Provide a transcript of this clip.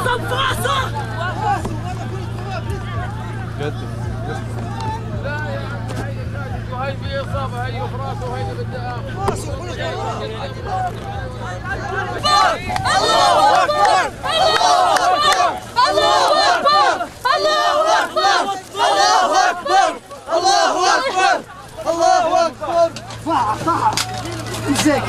طب فاصل. لا يا عمي هي في اصابه هي فراسه وهي بدها الله اكبر الله اكبر الله اكبر الله اكبر الله اكبر الله اكبر الله اكبر. صح ازاي